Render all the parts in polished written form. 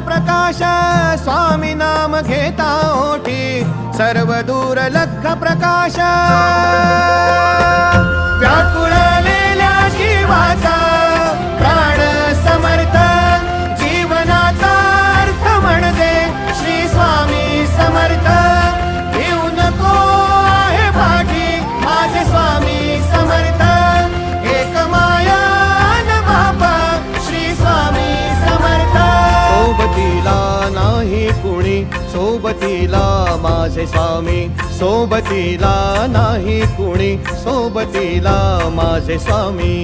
प्रकाश स्वामी नाम घेता ओठी सर्व दूर लख प्रकाश व्याकुळलेल्या जीवाचा प्राण समर्थ जीवनाचा अर्थ म्हणजे श्री स्वामी समर्थ घेऊ नको आहे पाठी माझे स्वामी समर्थ एक माया न बापा श्री स्वामी समर्थ सोबतीला नाही कुणी सोबतीला माझे स्वामी सोबतीला नाही कुणी सोबतीला माझे स्वामी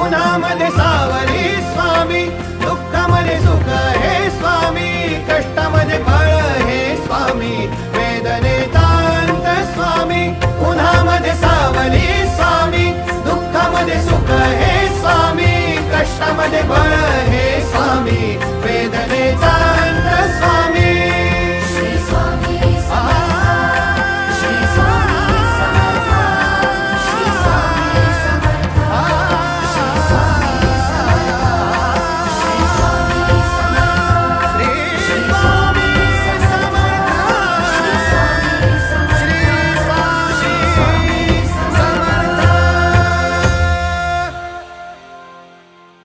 उन्हामध्ये साव